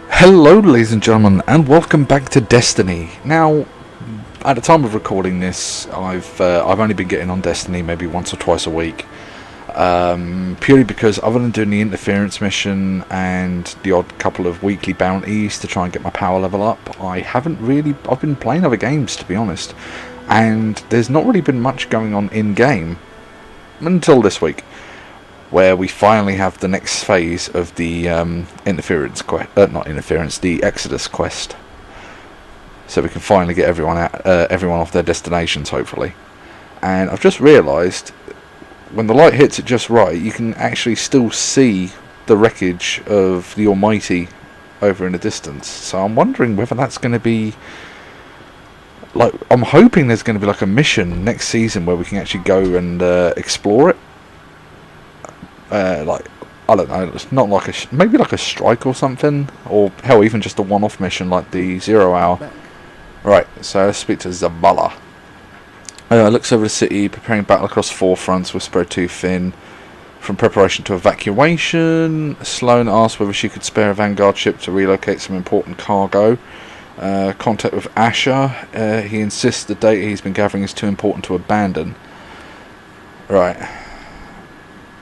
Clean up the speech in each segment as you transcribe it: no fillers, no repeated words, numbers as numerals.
Hello, ladies and gentlemen, and welcome back to Destiny. Now, at the time of recording this, I've only been getting on Destiny maybe once or twice a week, purely because other than doing the interference mission and the odd couple of weekly bounties to try and get my power level up, I've been playing other games, to be honest, and there's not really been much going on in game until this week, where we finally have the next phase of the the Exodus quest. So we can finally get everyone off their destinations, hopefully. And I've just realised, when the light hits it just right, you can actually still see the wreckage of the Almighty over in the distance. So I'm wondering whether that's going to be... I'm hoping there's going to be like a mission next season where we can actually go and explore it. I don't know, it's not like maybe like a strike or something, or hell, even just a one-off mission like the 0 hour. Right, so let's speak to Zabala. Looks over the city, preparing battle across 4 fronts with Spreadtooth Finn. From preparation to evacuation, Sloane asked whether she could spare a Vanguard ship to relocate some important cargo. Contact with Asher. He insists the data he's been gathering is too important to abandon. Right.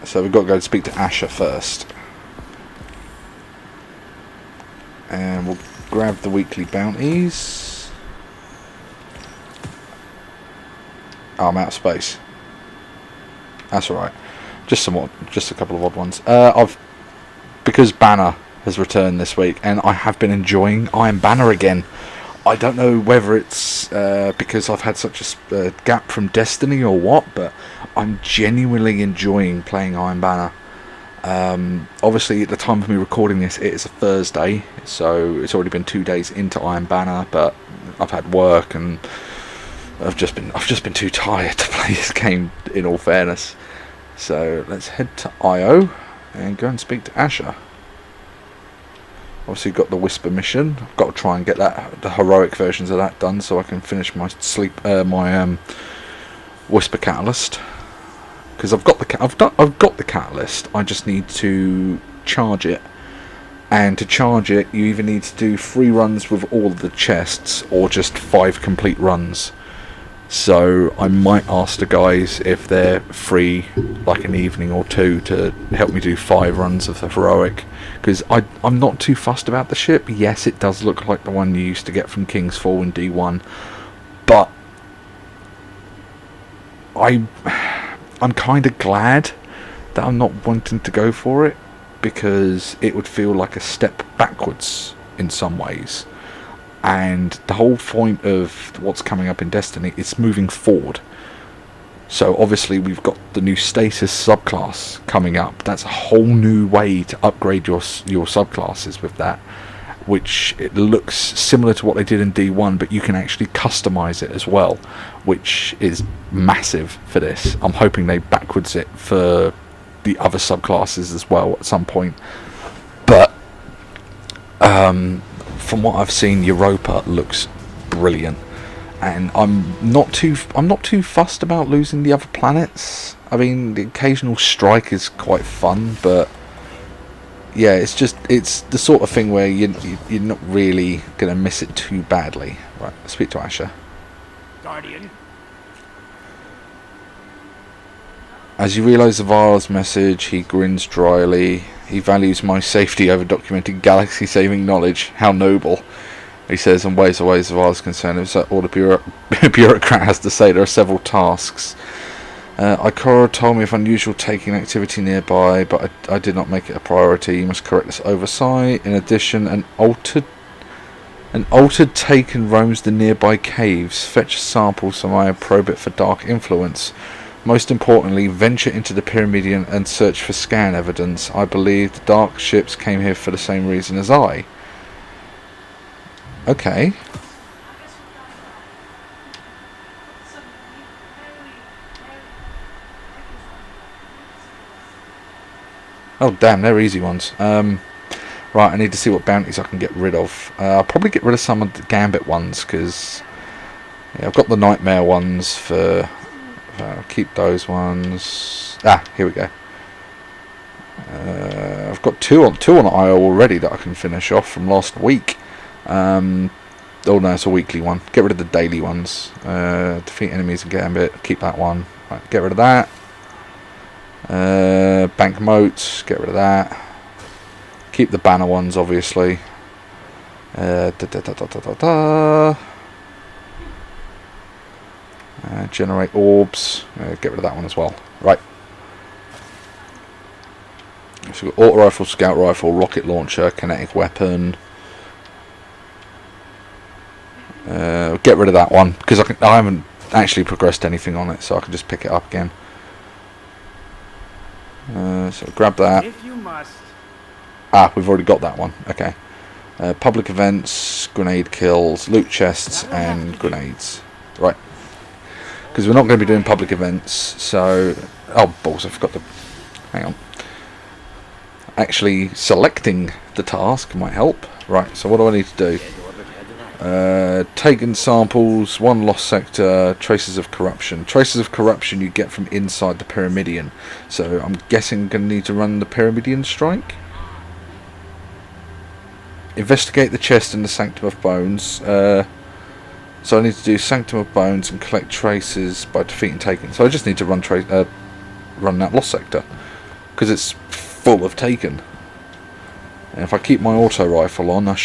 So we've got to go speak to Asher first. And we'll grab the weekly bounties. Oh, I'm out of space. That's alright. Just a couple of odd ones. Because Banner has returned this week, and I have been enjoying Iron Banner again. I don't know whether it's because I've had such a gap from Destiny or what, but I'm genuinely enjoying playing Iron Banner. Obviously, at the time of me recording this, it is a Thursday, so it's already been 2 days into Iron Banner. But I've had work, and I've just been too tired to play this game, in all fairness. So let's head to Io and go and speak to Asher. Obviously got the Whisper mission. I've got to try and get the heroic versions of that done so I can finish my Whisper catalyst. Because I've got the catalyst. I just need to charge it. And to charge it, you either need to do 3 runs with all of the chests or just 5 complete runs. So I might ask the guys if they're free, like an evening or 2, to help me do 5 runs of the heroic. Because I'm not too fussed about the ship. Yes, it does look like the one you used to get from King's Fall in D1, but I'm kind of glad that I'm not wanting to go for it, because it would feel like a step backwards in some ways. And the whole point of what's coming up in Destiny is moving forward. So obviously we've got the new status subclass coming up. That's a whole new way to upgrade your subclasses with that, which it looks similar to what they did in D1, but you can actually customize it as well, which is massive for this. I'm hoping they backwards it for the other subclasses as well at some point. But from what I've seen, Europa looks brilliant, and I'm not too fussed about losing the other planets. I mean, the occasional strike is quite fun, but yeah, it's the sort of thing where you're not really going to miss it too badly. Right, I'll speak to Asher. Guardian. As you realise Zavala's message, he grins dryly. He values my safety over documented galaxy-saving knowledge. How noble. He says, and ways away Zavala's concerned. It's all the bureaucrat has to say. There are several tasks. Ikora told me of unusual taking activity nearby, but I did not make it a priority. You must correct this oversight. In addition, an altered taken roams the nearby caves. Fetch a sample so I probe it for dark influence. Most importantly, venture into the Pyramidion and search for scan evidence. I believe the dark ships came here for the same reason as I. Okay. Oh damn, they're easy ones. Right, I need to see what bounties I can get rid of. I'll probably get rid of some of the Gambit ones, because yeah, I've got the Nightmare ones for... I'll keep those ones. Here we go. I've got two on IO already that I can finish off from last week. Oh no, it's a weekly one. Get rid of the daily ones. Defeat enemies and gambit. Keep that one. Right, get rid of that. Bank moats. Get rid of that. Keep the banner ones, obviously. Generate orbs. Get rid of that one as well. Right. So we've got auto rifle, scout rifle, rocket launcher, kinetic weapon. Get rid of that one because I haven't actually progressed anything on it, so I can just pick it up again. So grab that. If you must. Ah, we've already got that one. Okay. Public events, grenade kills, loot chests, and grenades. Right. Because we're not going to be doing public events, so... Oh, balls, I forgot to... Hang on. Actually, selecting the task might help. Right, so what do I need to do? Taken samples, one lost sector, traces of corruption. Traces of corruption you get from inside the Pyramidion. So I'm guessing I'm going to need to run the Pyramidion strike. Investigate the chest in the Sanctum of Bones. So I need to do Sanctum of Bones and collect traces by defeating Taken. So I just need to run that lost sector because it's full of Taken. And if I keep my auto rifle on, I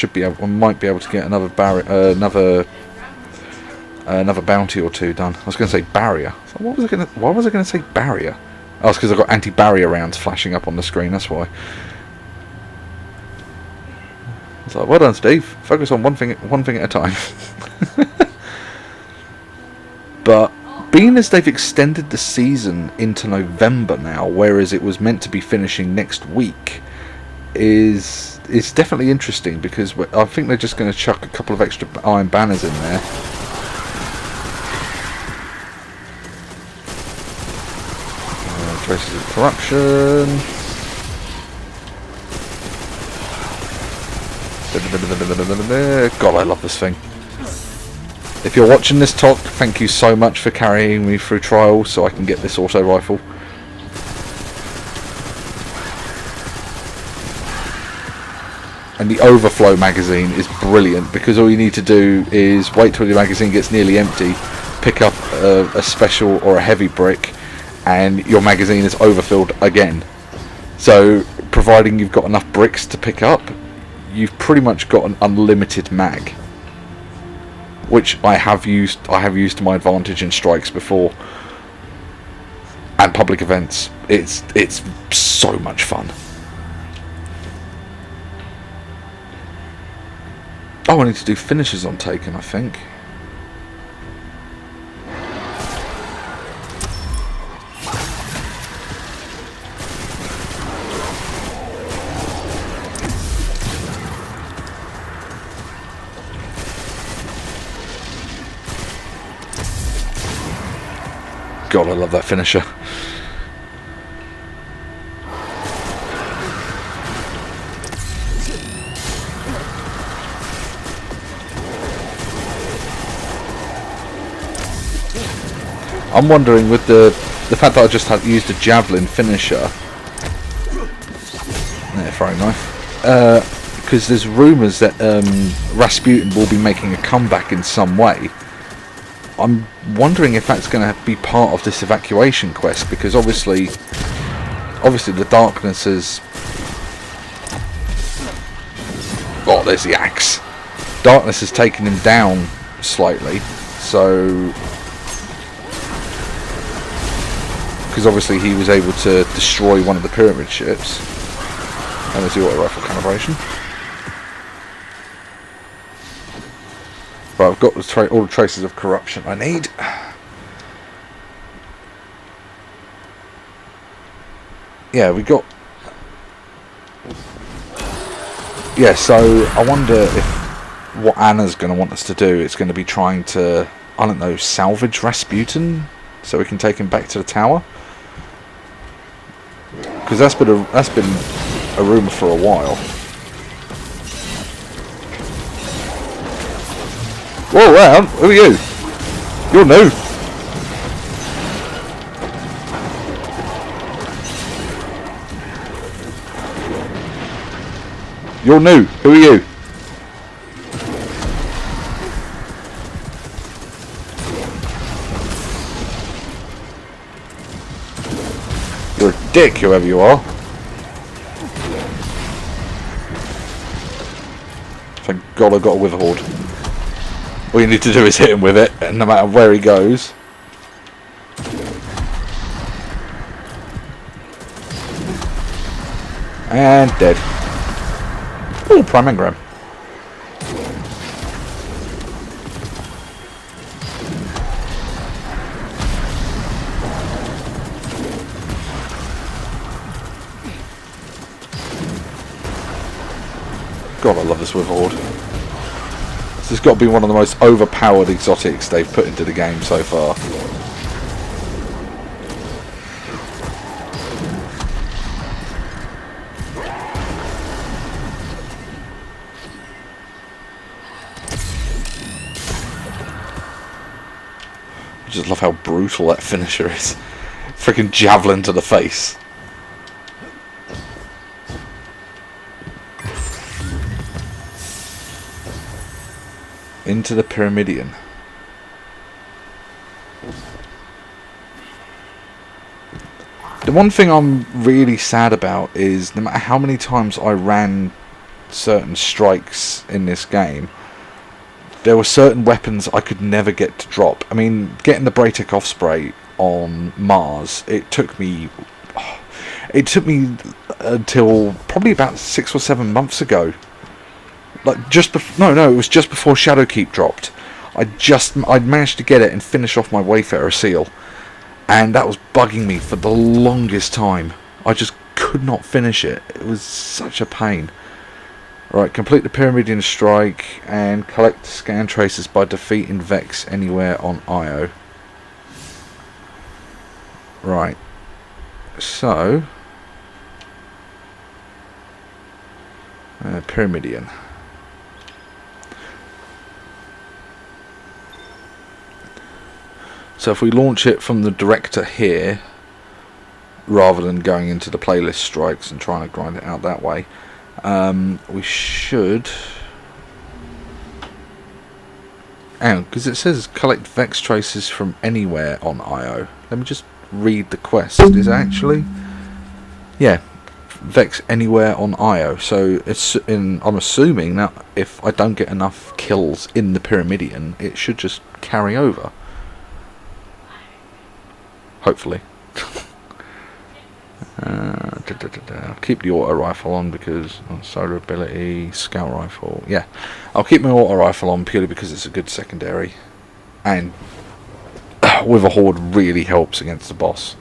might be able to get another another bounty or two done. I was going to say barrier. So why was I going to say barrier? Oh, it's because I've got anti-barrier rounds flashing up on the screen. That's why. It's like, well done, Steve. Focus on one thing at a time. But being as they've extended the season into November now, whereas it was meant to be finishing next week, is definitely interesting because I think they're just going to chuck a couple of extra iron banners in there. Traces of corruption. God, I love this thing. If you're watching this talk, thank you so much for carrying me through trials so I can get this auto rifle. And the overflow magazine is brilliant because all you need to do is wait till the magazine gets nearly empty, pick up a special or a heavy brick, and your magazine is overfilled again. So providing you've got enough bricks to pick up, you've pretty much got an unlimited mag, which I have used to my advantage in strikes before and public events. It's so much fun. Oh, I need to do finishes on Taken, I think. God, I love that finisher. I'm wondering with the fact that I just used a javelin finisher. Throwing knife. Because there's rumours that Rasputin will be making a comeback in some way. I'm wondering if that's going to be part of this evacuation quest, because obviously the darkness is... Oh, there's the axe. Darkness has taken him down slightly, so... Because obviously he was able to destroy one of the pyramid ships. And there's the auto rifle calibration. But I've got all the traces of corruption I need. Yeah, we got... Yeah, so I wonder if what Anna's going to want us to do is going to be trying to, I don't know, salvage Rasputin so we can take him back to the tower. Because that's been a rumour for a while. Whoa, round! Who are you? You're new. You're new. Who are you? You're a dick, whoever you are. Thank God I've got a witherhoard. All you need to do is hit him with it, and no matter where he goes. And dead. Oh, prime engram. God, I love this witherhoard. This has got to be one of the most overpowered exotics they've put into the game so far. I just love how brutal that finisher is. Freaking javelin to the face. Into the Pyramidion. The one thing I'm really sad about is no matter how many times I ran certain strikes in this game, there were certain weapons I could never get to drop. I mean, getting the Braytech Offspray on Mars, it took me until probably about 6 or 7 months ago. Like just no, it was just before Shadowkeep dropped. I'd managed to get it and finish off my Wayfarer seal, and that was bugging me for the longest time. I just could not finish it. It was such a pain. Right, complete the Pyramidion strike and collect scan traces by defeating Vex anywhere on Io. Right, so Pyramidion. So if we launch it from the director here, rather than going into the playlist strikes and trying to grind it out that way, we should... because it says collect Vex traces from anywhere on Io. Let me just read the quest. Is it actually? Yeah, Vex anywhere on Io. So I'm assuming that if I don't get enough kills in the Pyramidion, it should just carry over. Hopefully. I'll keep the auto rifle on because solar ability, scout rifle. Yeah, I'll keep my auto rifle on purely because it's a good secondary, and witherhoard really helps against the boss.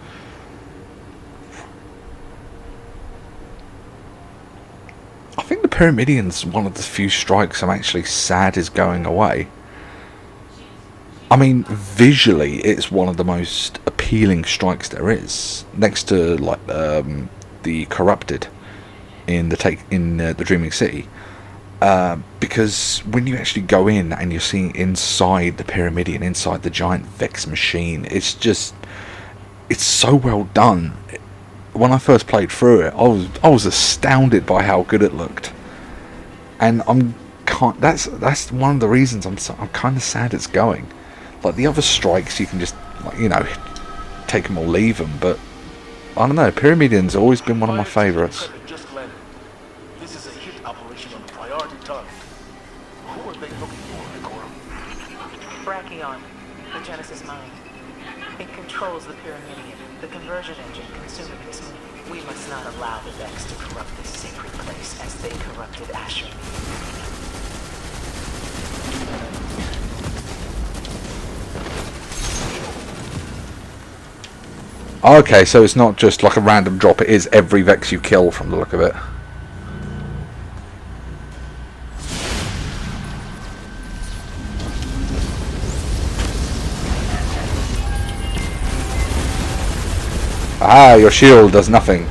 I think the Pyramidion's one of the few strikes I'm actually sad is going away. I mean, visually, it's one of the most appealing strikes there is, next to like the Corrupted in the Dreaming City, because when you actually go in and you're seeing inside the Pyramidion, inside the giant Vex machine, it's so well done. When I first played through it, I was astounded by how good it looked, and that's one of the reasons I'm kind of sad it's going. Like the other strikes, you can just, take them or leave them, but I don't know. Pyramidion's always been one of my favourites. This is a hit operation on a priority target. Who are they looking for, Ikora? Brachion, the Genesis mind. It controls the Pyramidion, the conversion engine consuming this moon. We must not allow the Vex to corrupt this sacred place as they corrupted Asher. Okay, so it's not just like a random drop, it is every Vex you kill from the look of it. Ah, your shield does nothing.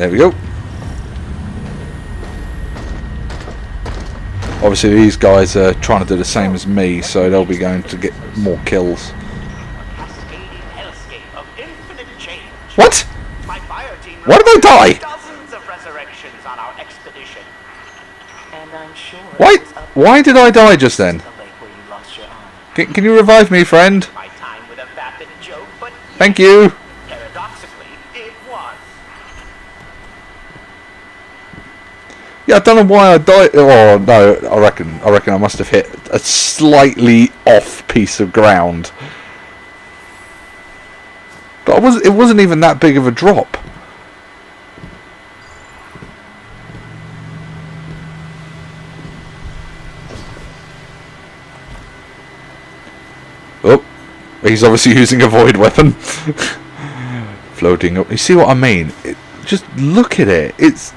There we go. Obviously these guys are trying to do the same as me, so they'll be going to get more kills. Cascading hellscape of infinite change. What? My fire team Why did I die? dozens of resurrections on our expedition. And I'm sure Why? it was up Why did I die just then? the lake where you lost your arm. Can you revive me, friend? My time with a vapid joke, but Thank you. paradoxically, it was. Yeah, I don't know why I died. Oh no, I reckon I must have hit a slightly off piece of ground. But it wasn't even that big of a drop. Oh, he's obviously using a void weapon. Floating up. You see what I mean? Just look at it. It's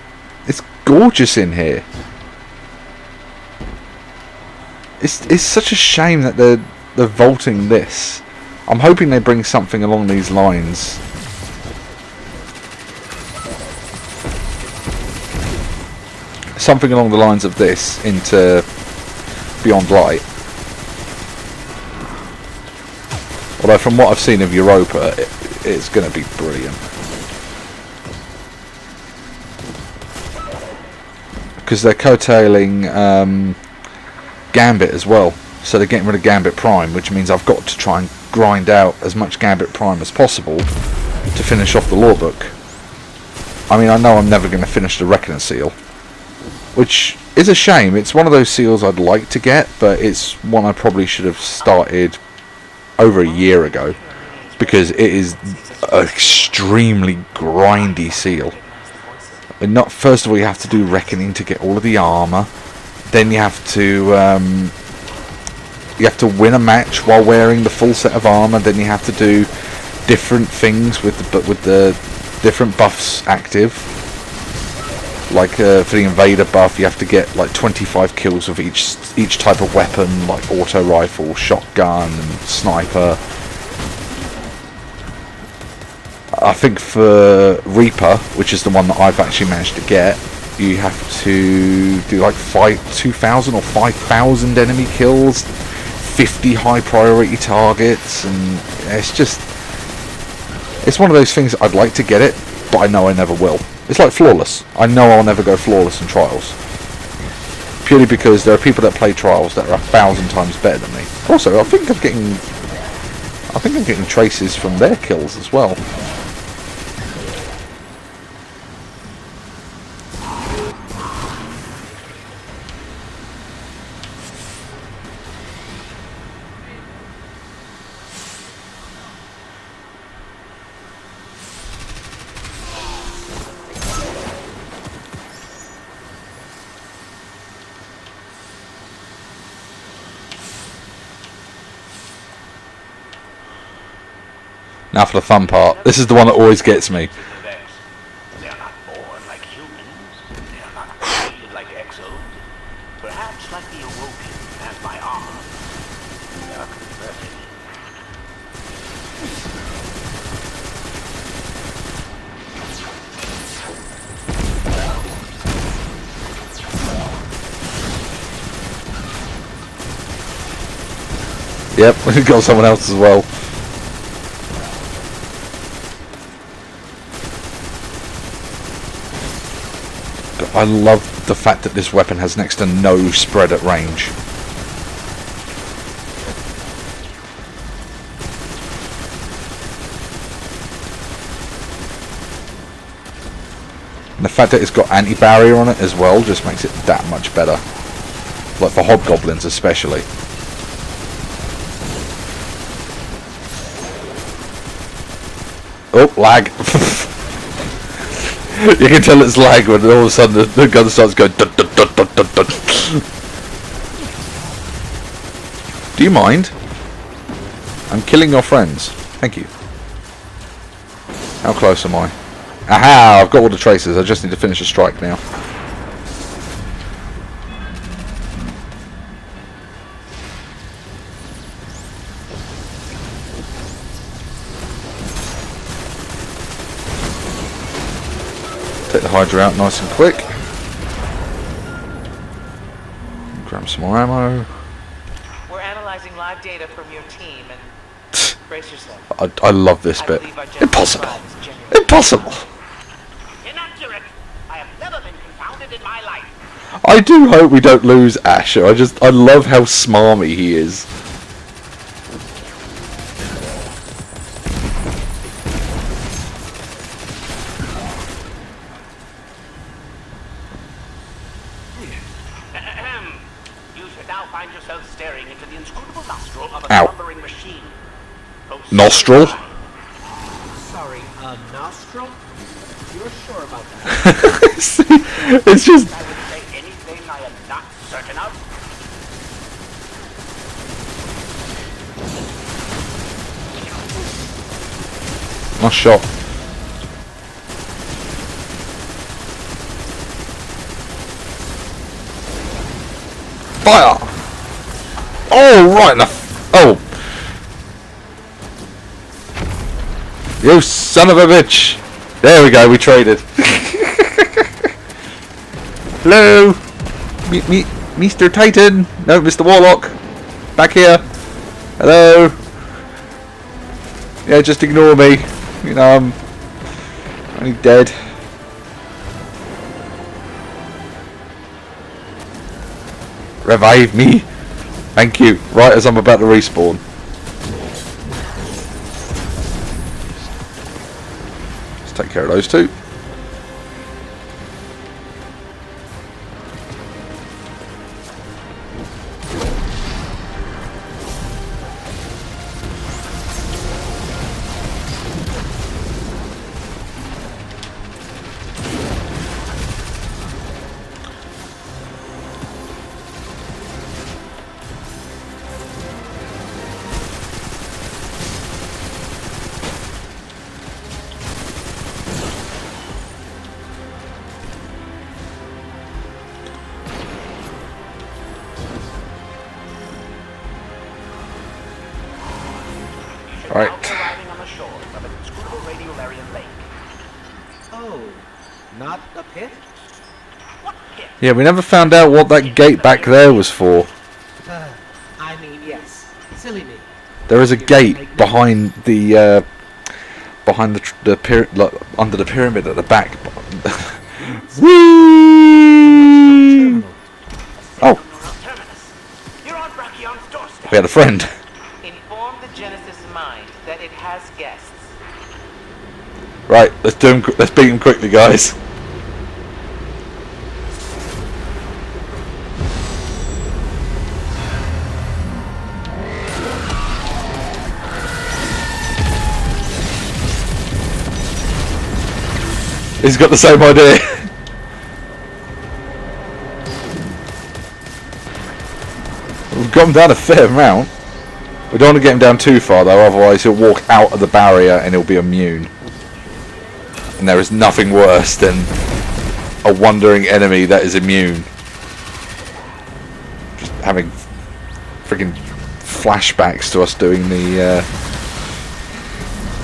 gorgeous in here. It's such a shame that they're vaulting this. I'm hoping they bring something along these lines. Something along the lines of this into Beyond Light. Although from what I've seen of Europa, it's going to be brilliant. Because they're curtailing Gambit as well. So they're getting rid of Gambit Prime, which means I've got to try and grind out as much Gambit Prime as possible to finish off the lore book. I mean, I know I'm never going to finish the Reckoner Seal, which is a shame. It's one of those seals I'd like to get, but it's one I probably should have started over a year ago, because it is an extremely grindy seal. And not first of all, you have to do Reckoning to get all of the armor. Then you have to win a match while wearing the full set of armor. Then you have to do different things with the different buffs active. Like for the Invader buff, you have to get like 25 kills of each type of weapon, like auto rifle, shotgun, and sniper. I think for Reaper, which is the one that I've actually managed to get, you have to do like 2,000 or 5,000 enemy kills, 50 high priority targets, and it's one of those things I'd like to get it, but I know I never will. It's like Flawless. I know I'll never go Flawless in Trials. Purely because there are people that play Trials that are 1,000 times better than me. Also, I think I'm getting traces from their kills as well. Now for the fun part. This is the one that always gets me. They are not born like humans. They are not created like exos. Perhaps like the Awoken and my armor. They are converted. Yep, we've got someone else as well. I love the fact that this weapon has next to no spread at range. And the fact that it's got anti-barrier on it as well just makes it that much better. Like for hobgoblins especially. Oh, lag. You can tell it's lag when all of a sudden the gun starts going dun, dun, dun, dun, dun, dun. Do you mind? I'm killing your friends. Thank you. How close am I? Aha! I've got all the traces. I just need to finish a strike now. Take the Hydra out nice and quick. Grab some more ammo. We're analyzing live data from your team and brace yourself. I love this I bit. believe our Genesis Impossible. Prime is genuine. Impossible. Inaccurate. I have never been confounded in my life. I do hope we don't lose Asher. I love how smarmy he is. Ahem. You should now find yourself staring into the inscrutable nostril of a Ow. slumbering machine. Proceed. Nostril? Sorry, nostril? You're sure about that? It's just... I would say anything I am not certain of. Nice shot. Fire! Oh, right in the... Oh! You son of a bitch! There we go, we traded. Hello! Mr. Titan! No, Mr. Warlock! Back here! Hello! Yeah, just ignore me. You know, I'm only dead. Revive me! Thank you. Right as I'm about to respawn. Let's take care of those two. Right. Now arriving on the shores of an inscrutable radiolarian lake. Oh, not a pit? What pit? Yeah, we never found out what that gate back there was for. I mean, yes. Silly me. There is a gate behind the under the pyramid at the back. Whee! Oh, Terminus. You're on Brachion's doorstep. we had a friend. Inform the Genesis mind that it has guests. Right, let's do him. Let's beat him quickly, guys. He's got the same idea. We've got him down a fair amount. We don't want to get him down too far though, otherwise he'll walk out of the barrier and he'll be immune. And there is nothing worse than a wandering enemy that is immune. Just having freaking flashbacks to us doing the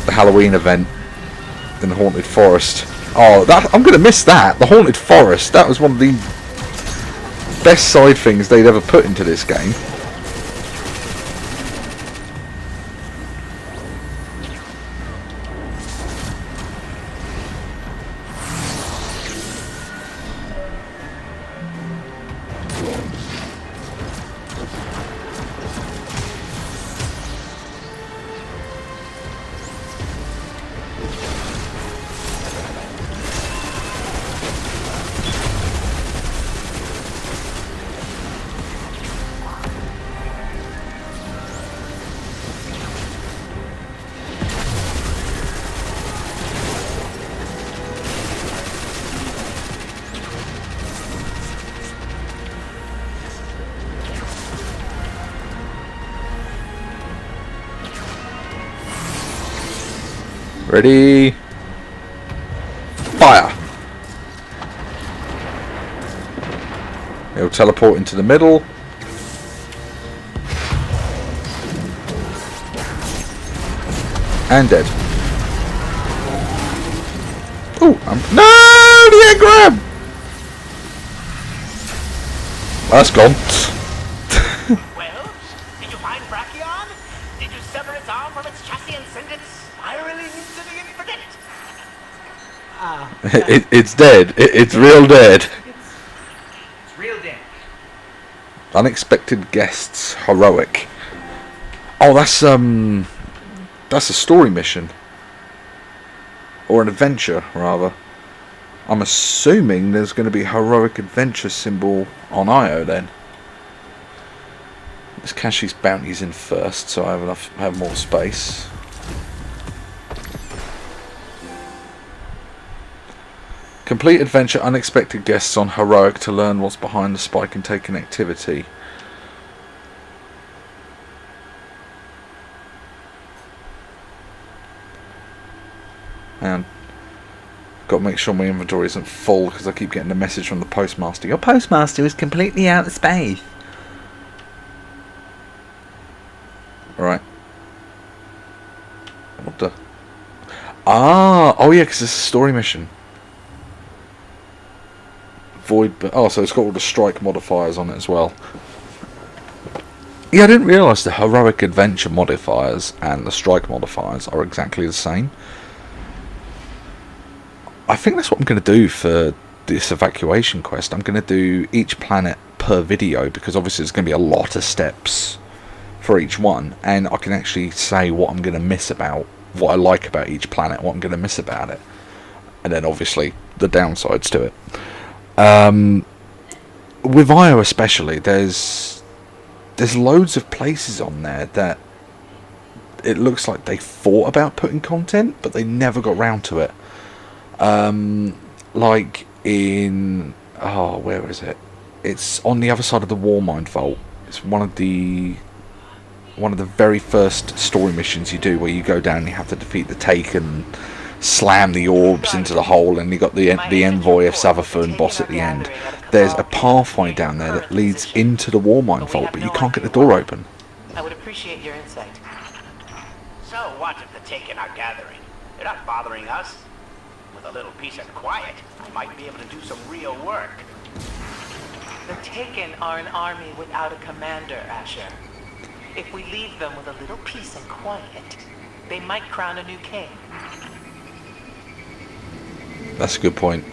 Halloween event in the Haunted Forest. Oh, I'm going to miss that. The Haunted Forest, that was one of the best side things they'd ever put into this game. Ready? Fire! He'll teleport into the middle. And dead. Oh, no, the air grab. That's gone. Well, did you find Brachion? Did you sever its arm from its chassis and send it spiraling into the infinite? It's dead. It's real dead. It's real dead. Unexpected guests, heroic. Oh, that's a story mission. Or an adventure, rather. I'm assuming there's going to be a heroic adventure symbol on IO then. Let's cash these bounties in first, so I have more space. Complete adventure, unexpected guests on heroic to learn what's behind the spike and taken activity. And got to make sure my inventory isn't full because I keep getting a message from the postmaster. Your postmaster is completely out of space. Right. What the? Oh yeah, because it's a story mission. Void. Oh, so it's got all the strike modifiers on it as well. Yeah, I didn't realise the heroic adventure modifiers and the strike modifiers are exactly the same. I think that's what I'm going to do for this evacuation quest. I'm going to do each planet per video because obviously there's going to be a lot of steps for each one, and I can actually say what I'm going to miss about, what I like about each planet, what I'm going to miss about it, and then obviously the downsides to it. With IO especially, there's loads of places on there that it looks like they thought about putting content, but they never got round to it. Like in where is it? It's on the other side of the Warmind Vault. It's one of the very first story missions you do, where you go down and you have to defeat the Taken, slam the orbs into the hole, and you got the envoy of Savathun boss at the end. There's a pathway down there that leads into the Warmind Vault, but you can't get the door open. I would appreciate your insight. So what if the Taken are gathering? They're not bothering us. With a little peace and quiet, I might be able to do some real work. The Taken are an army without a commander, Asher. If we leave them with a little peace and quiet, they might crown a new king. That's a good point.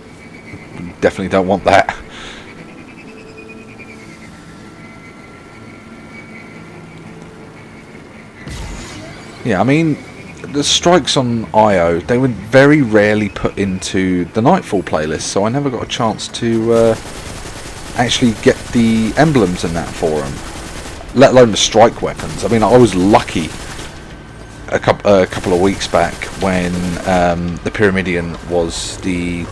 Definitely don't want that. Yeah, I mean, the strikes on IO, they were very rarely put into the Nightfall playlist, so I never got a chance to actually get the emblems in that for them, let alone the strike weapons. I mean, I was lucky a couple of weeks back when the Pyramidion was the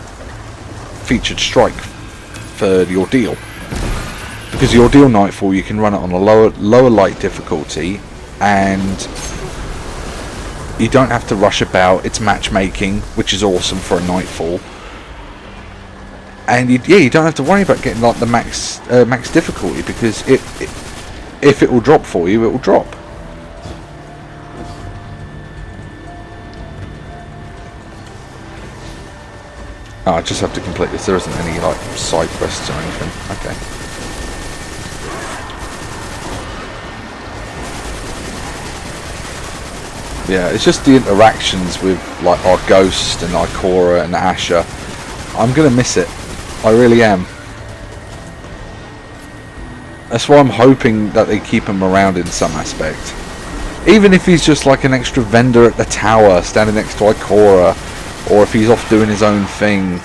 featured strike for the Ordeal, because the Ordeal Nightfall, you can run it on a lower light difficulty, and you don't have to rush about. It's matchmaking, which is awesome for a Nightfall. And you don't have to worry about getting like the max difficulty, because if it will drop for you, it will drop. Oh, I just have to complete this. There isn't any like side quests or anything. Okay. Yeah, it's just the interactions with like our Ghost and Ikora and Asher. I'm gonna miss it. I really am. That's why I'm hoping that they keep him around in some aspect. Even if he's just like an extra vendor at the tower, standing next to Ikora, or if he's off doing his own thing.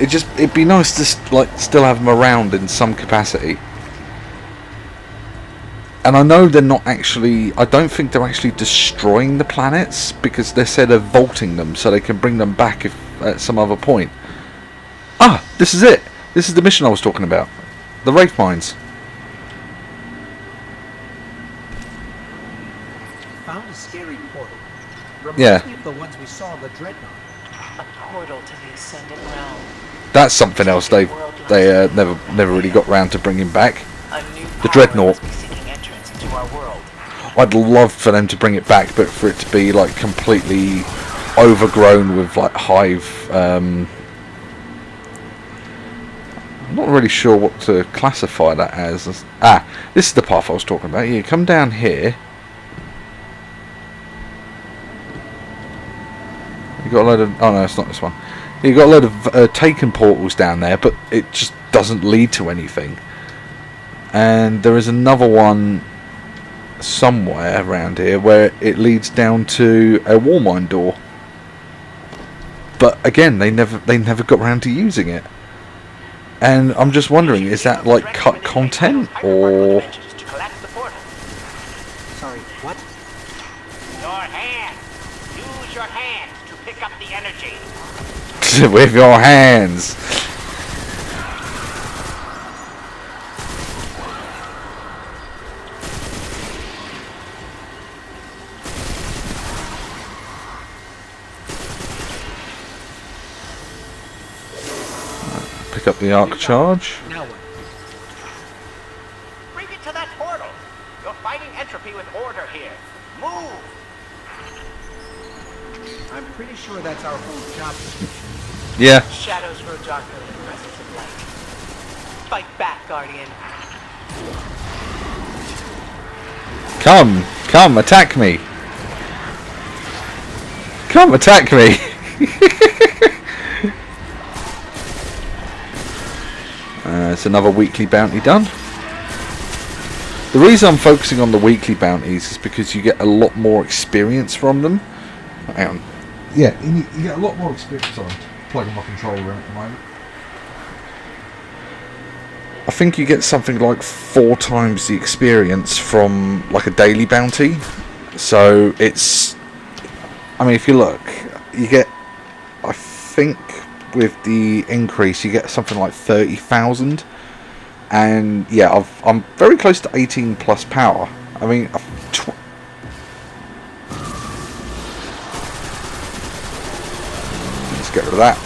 It'd be nice to like still have him around in some capacity. And I know they're not actually, I don't think they're actually destroying the planets, because they said they're vaulting them so they can bring them back if at some other point. Ah, this is it. This is the mission I was talking about. The Wraith Mines. Found a scary portal. Reminds Yeah. me of the ones we saw in the Dreadnought. A portal to the Ascendant Realm. That's something else they never really got round to bringing back. A new The power Dreadnought. must be seeking entrance into our world. I'd love for them to bring it back, but for it to be like completely overgrown with like hive. I'm not really sure what to classify that as. This is the path I was talking about. You come down here. You got a load of. Oh no, it's not this one. You got a load of taken portals down there, but it just doesn't lead to anything. And there is another one somewhere around here where it leads down to a wall mine door. But again, they never got around to using it. And I'm just wondering, is that like cut content or? Sorry, what? Your hands. Use your hands to pick up the energy. With your hands. Pick up the arc charge. Now what? Bring it to that portal. You're fighting entropy with order here. Move. I'm pretty sure that's our whole job description. Yeah. Shadows grow darker in the presence of light. Fight back, Guardian. Come, attack me. Come, attack me. It's another weekly bounty done. The reason I'm focusing on the weekly bounties is because you get a lot more experience from them. Hang on. Yeah, you get a lot more experience. Sorry, plugging my controller in at the moment. I think you get something like 4 times the experience from like a daily bounty. So it's, I mean, if you look, you get, I think with the increase you get something like 30,000, and yeah, I'm very close to 18 plus power. I mean, let's get rid of that.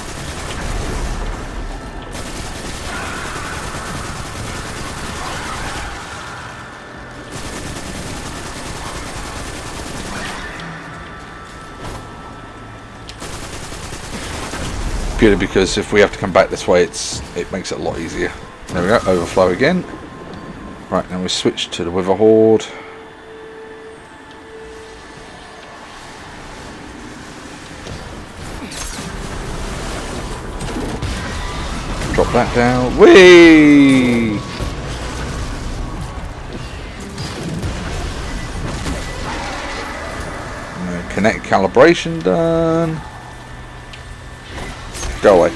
Purely because if we have to come back this way, it makes it a lot easier. There we go, overflow again. Right, now we switch to the Wither Horde. Drop that down. Whee! Connect calibration done. Go away.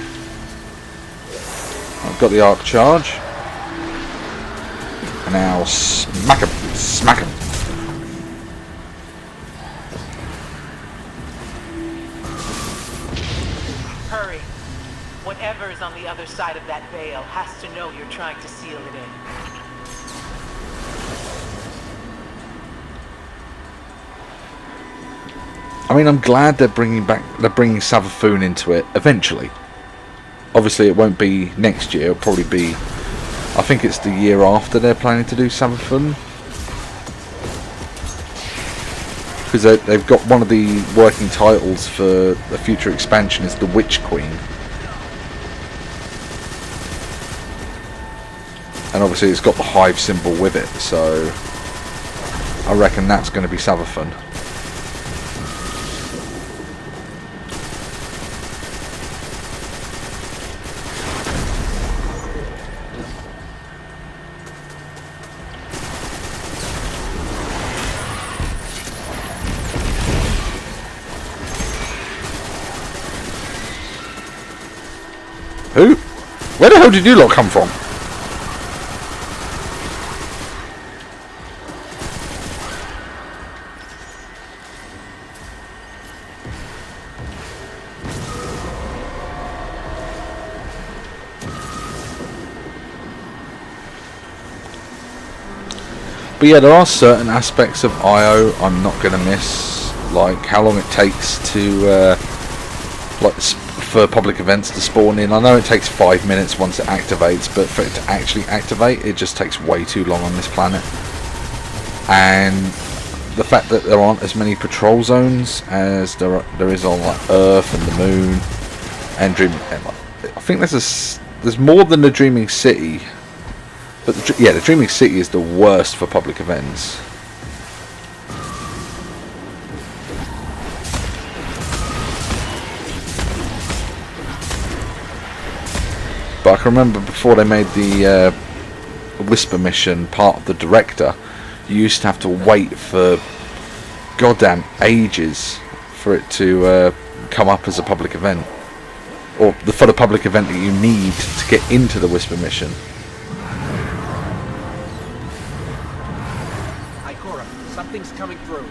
I've got the arc charge. And now smack him. Smack him. Hurry. Whatever is on the other side of that veil has to know you're trying to seal it in. I mean, I'm glad they're bringing Savathun into it eventually. Obviously, it won't be next year. It'll probably be, I think it's the year after they're planning to do Savathun, because they've got one of the working titles for the future expansion is the Witch Queen, and obviously it's got the hive symbol with it. So I reckon that's going to be Savathun. Who? Where the hell did you lot come from? But yeah, there are certain aspects of IO I'm not going to miss, like how long it takes to for public events to spawn in. I know it takes 5 minutes once it activates, but for it to actually activate, it just takes way too long on this planet. And the fact that there aren't as many patrol zones as there is on like Earth and the Moon and Dream. I think there's more than the Dreaming City, but the Dreaming City is the worst for public events. But I can remember before they made the Whisper mission part of the director, you used to have to wait for goddamn ages for it to come up as a public event, or for the public event that you need to get into the Whisper mission. Ikora, something's coming through.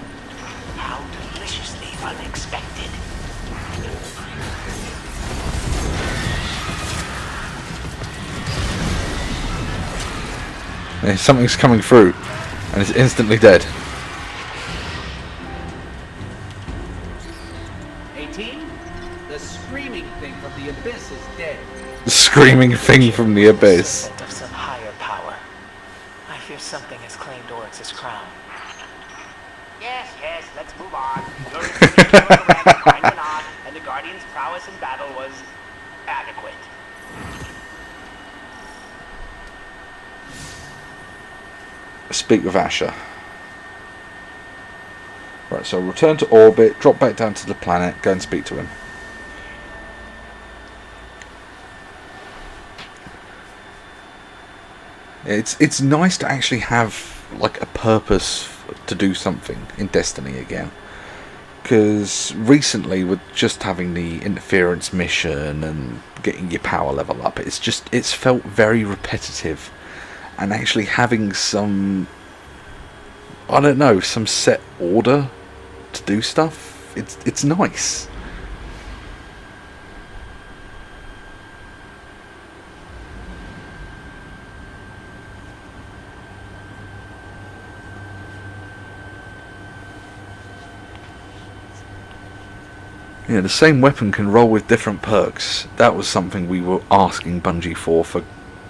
How deliciously unexpected. Something's coming through, and it's instantly dead. 18? The screaming thing from the abyss is dead. The screaming thing from the abyss. Servant of some higher power. I fear something has claimed Oryx's crown. Yes, let's move on. Your instinct around mine were not, and the Guardian's prowess in battle was adequate. Speak with Asher. Right, so return to orbit, drop back down to the planet, go and speak to him. It's nice to actually have like a purpose to do something in Destiny again. Because recently, with just having the interference mission and getting your power level up, it's felt very repetitive. And actually having some, I don't know, some set order to do stuff, it's nice. Yeah, the same weapon can roll with different perks. That was something we were asking Bungie for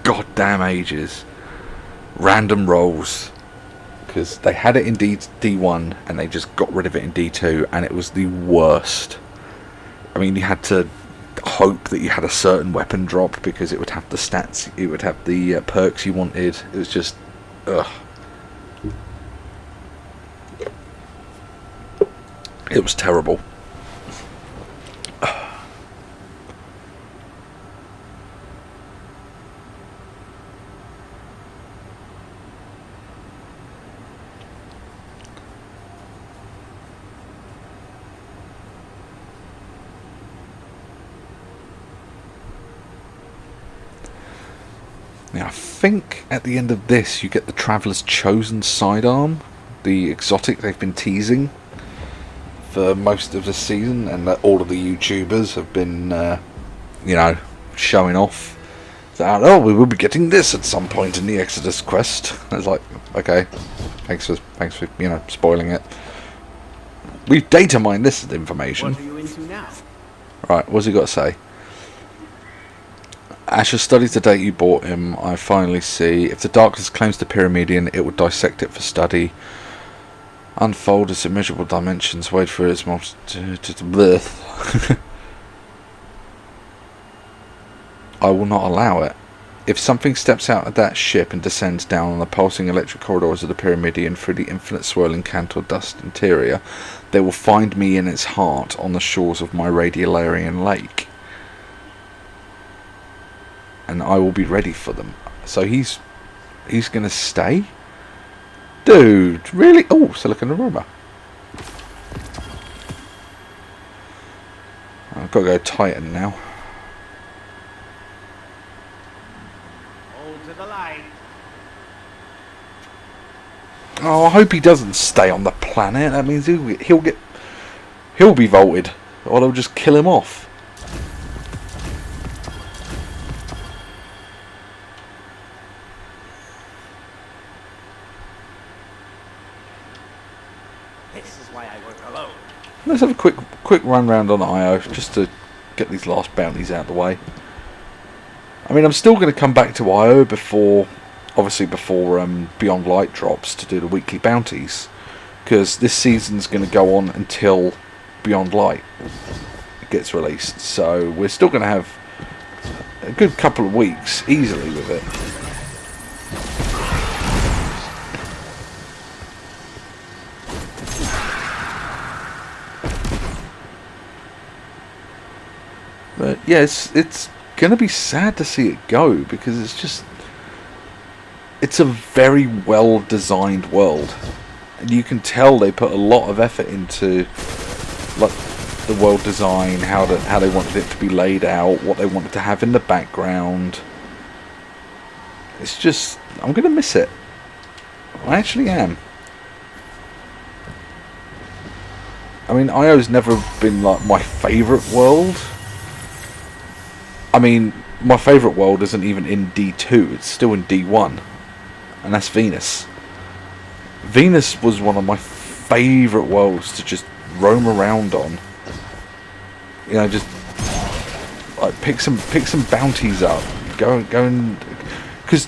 goddamn ages. Random rolls, because they had it in D1 and they just got rid of it in D2, and it was the worst. I mean, you had to hope that you had a certain weapon drop because it would have the stats, it would have the perks you wanted. It was just ugh. It was terrible. Now, I think at the end of this you get the Traveller's Chosen sidearm, the exotic they've been teasing for most of the season, and that all of the YouTubers have been, showing off that, oh, we will be getting this at some point in the Exodus quest. I was like, okay, thanks for spoiling it. We've data mined this information. What are you into now? Right, what's he got to say? Asher studies the data you bought him. I finally see. If the darkness claims the Pyramidion, it would dissect it for study. Unfold its immeasurable dimensions. Wait for its birth. I will not allow it. If something steps out of that ship and descends down on the pulsing electric corridors of the Pyramidion through the infinite swirling Cantor dust interior, they will find me in its heart on the shores of my Radiolarian lake. And I will be ready for them. So he's gonna stay? Dude, really? Oh, silicon aroma. I've got to go Titan now. Hold to the light. Oh, I hope he doesn't stay on the planet. That means he'll be vaulted, or they'll just kill him off. This is why I work alone. Let's have a quick run round on IO just to get these last bounties out of the way. I mean, I'm still going to come back to IO before Beyond Light drops to do the weekly bounties, because this season's going to go on until Beyond Light gets released. So we're still going to have a good couple of weeks easily with it. But yeah, it's going to be sad to see it go, because it's a very well designed world, and you can tell they put a lot of effort into like the world design, how they wanted it to be laid out, what they wanted to have in the background. It's just, I'm going to miss it. I actually am. I mean, IO's never been like my favourite world. I mean, my favourite world isn't even in D2, it's still in D1, and that's Venus. Venus was one of my favourite worlds to just roam around on. You know, just like pick some bounties up, go and because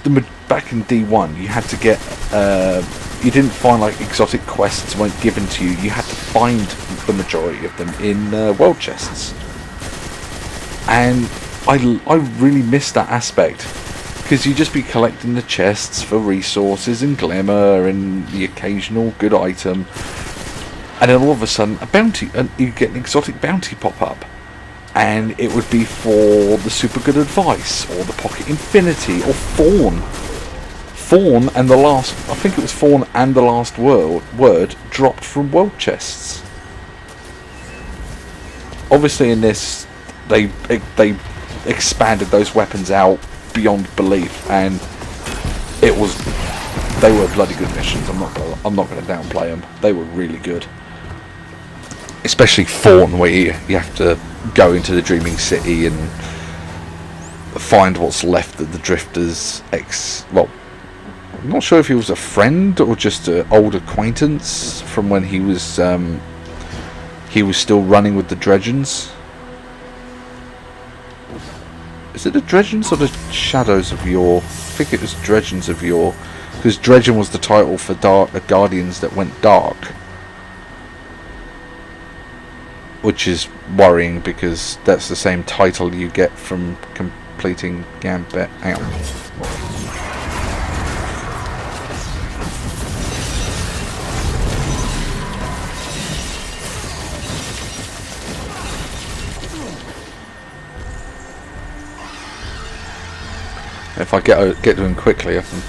back in D1 you had to get you didn't find like exotic quests weren't given to you. You had to find the majority of them in world chests, and I really miss that aspect, because you just be collecting the chests for resources and glimmer and the occasional good item, and then all of a sudden you get an exotic bounty pop up, and it would be for the super good advice or the pocket infinity or Fawn and the last, I think it was Fawn and the last word dropped from world chests. Obviously in this they expanded those weapons out beyond belief, and they were bloody good missions. I'm not going to downplay them. They were really good, especially Fawn, where you have to go into the Dreaming City and find what's left of the Drifter's well, I'm not sure if he was a friend or just an old acquaintance from when he was still running with the Dredgens. Is it the Dredgens or the Shadows of Yore? I think it was Dredgens of Yore, because Dredgen was the title for Guardians that went dark, which is worrying because that's the same title you get from completing Gambit. Hang on. If I get to him quickly, I can.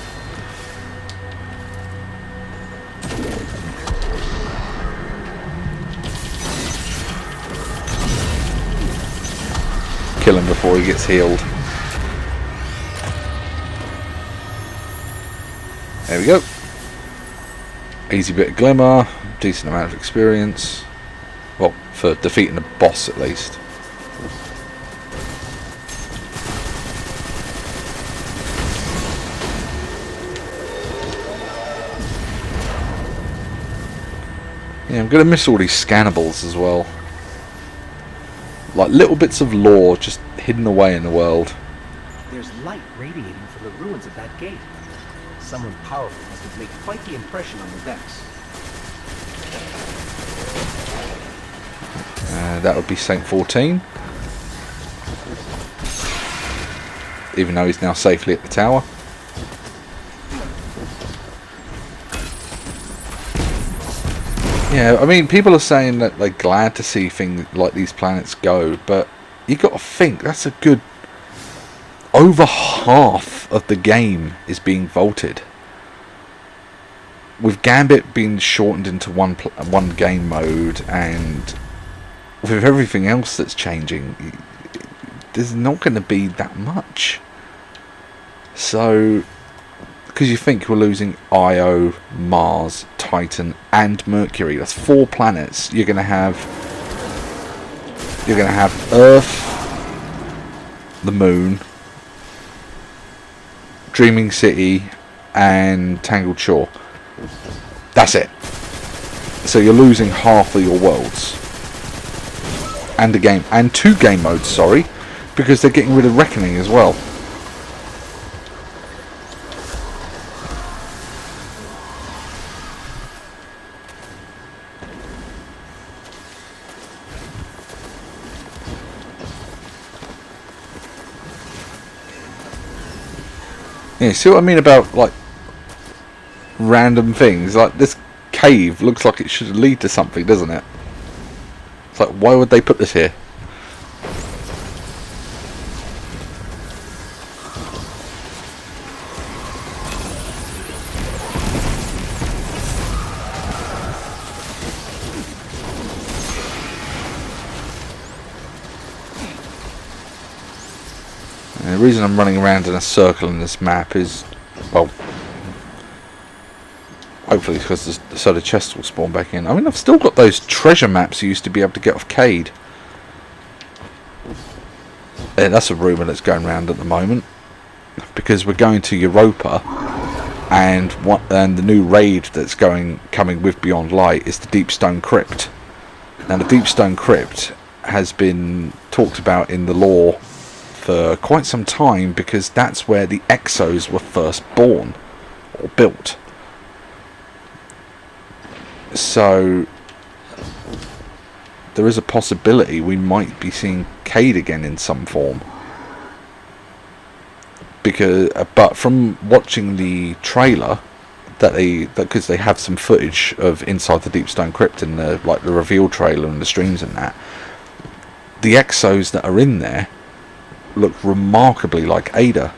Kill him before he gets healed. There we go. Easy bit of glimmer, decent amount of experience. Well, for defeating a boss at least. Yeah, I'm going to miss all these scannables as well. Like little bits of lore just hidden away in the world. There's light radiating from the ruins of that gate. Someone powerful must have made quite the impression on the decks. That would be Saint 14. Even though he's now safely at the tower. Yeah, I mean, people are saying that they're glad to see things like these planets go, but you got to think that's a good over half of the game is being vaulted. With Gambit being shortened into one game mode, and with everything else that's changing, there's not going to be that much. So, because you think we're losing Io, Mars, Titan, and Mercury. That's 4 planets. You're gonna have Earth, the Moon, Dreaming City, and Tangled Shore. That's it. So you're losing half of your worlds, and a game, and 2 game modes. Sorry, because they're getting rid of Reckoning as well. Yeah, see what I mean about like random things? Like this cave looks like it should lead to something, doesn't it? It's like, why would they put this here? And the reason I'm running around in a circle in this map is, well, hopefully it's because so the chest will spawn back in. I mean, I've still got those treasure maps you used to be able to get off Cade. Yeah, that's a rumour that's going around at the moment. Because we're going to Europa, and the new raid that's coming with Beyond Light is the Deepstone Crypt. Now the Deepstone Crypt has been talked about in the lore for quite some time because that's where the Exos were first born or built. So there is a possibility we might be seeing Cade again in some form. But from watching the trailer, because they have some footage of inside the Deepstone Crypt in the reveal trailer and the streams and that, the Exos that are in there look remarkably like Ada.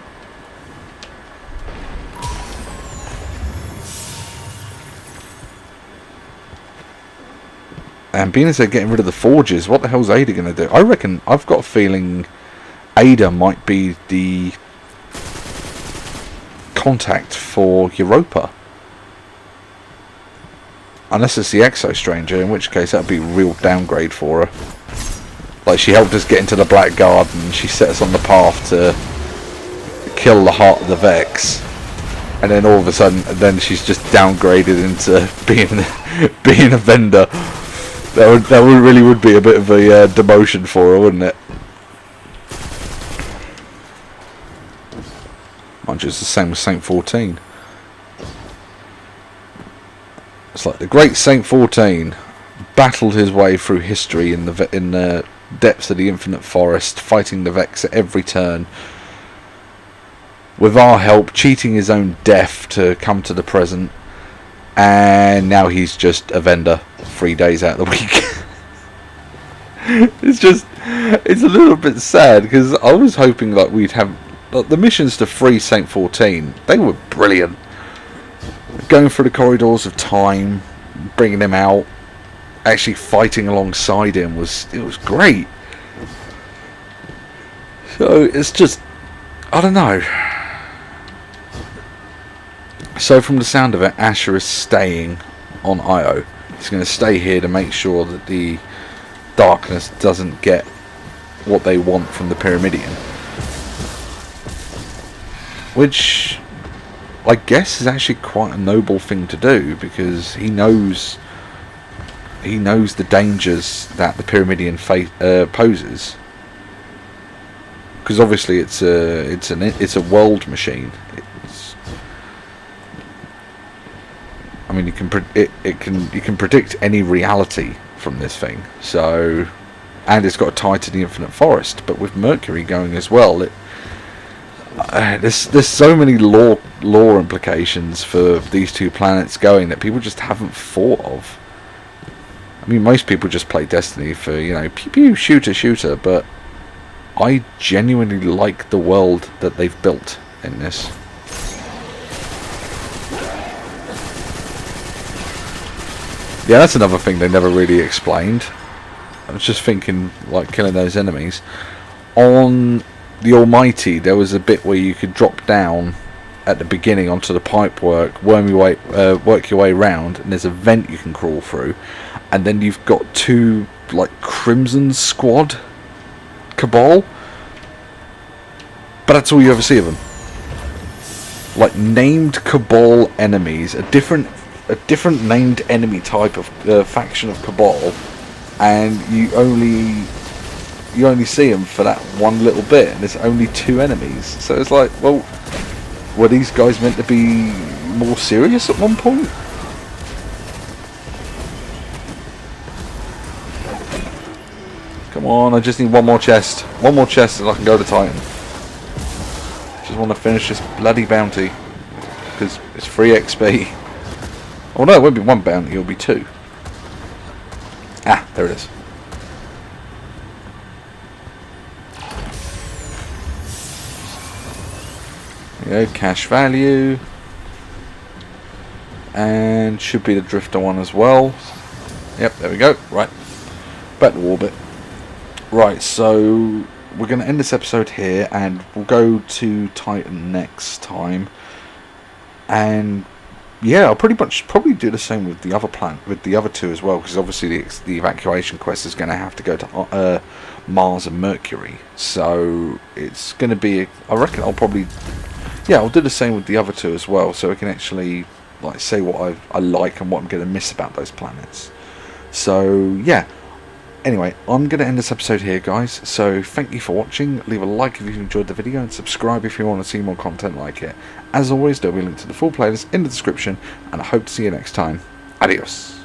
And being as they're getting rid of the forges, what the hell's Ada going to do? I reckon, I've got a feeling Ada might be the contact for Europa. Unless it's the Exo Stranger, in which case that would be a real downgrade for her. Like, she helped us get into the Black Garden, she set us on the path to kill the Heart of the Vex, and then all of a sudden, then she's just downgraded into being a vendor. That really would be a bit of a demotion for her, wouldn't it? Mind you, it's the same with Saint 14. It's like the great Saint 14 battled his way through history in the depths of the Infinite Forest, fighting the Vex at every turn. With our help, cheating his own death to come to the present. And now he's just a vendor 3 days out of the week. It's a little bit sad because I was hoping like we'd have the missions to free Saint 14. They were brilliant. Going through the corridors of time, bringing him out, actually fighting alongside him was great. So it's just, I don't know. So from the sound of it, Asher is staying on Io. He's going to stay here to make sure that the darkness doesn't get what they want from the Pyramidion. Which I guess is actually quite a noble thing to do, because he knows the dangers that the Pyramidion poses. Because obviously it's a world machine. I mean, you can predict any reality from this thing. So, and it's got a tie to the Infinite Forest. But with Mercury going as well, there's so many lore implications for these two planets going that people just haven't thought of. I mean, most people just play Destiny for, pew pew, shooter, but I genuinely like the world that they've built in this. Yeah, that's another thing they never really explained. I was just thinking, like, killing those enemies. On the Almighty, there was a bit where you could drop down at the beginning onto the pipework, work your way around, and there's a vent you can crawl through. And then you've got two, like, Crimson Squad Cabal. But that's all you ever see of them. Like, named Cabal enemies, a different named enemy type of faction of Cabal, and you only see them for that one little bit, and there's only two enemies. So it's like, well, were these guys meant to be more serious at one point? Come on, I just need one more chest and I can go to Titan. Just want to finish this bloody bounty. Because it's free XP. Oh no, it won't be one bounty, it'll be two. Ah, there it is. There you go, cash value. And should be the drifter one as well. Yep, there we go. Right. Back to orbit. Right, so we're going to end this episode here and we'll go to Titan next time. And yeah, I'll pretty much probably do the same with the other planet, with the other two as well, because obviously the evacuation quest is going to have to go to Mars and Mercury. So it's going to be, I reckon I'll probably, yeah, I'll do the same with the other two as well, so I can actually like say what I like and what I'm going to miss about those planets. So yeah. Anyway, I'm going to end this episode here, guys, so thank you for watching. Leave a like if you enjoyed the video, and subscribe if you want to see more content like it. As always, there'll be a link to the full playlist in the description, and I hope to see you next time. Adios.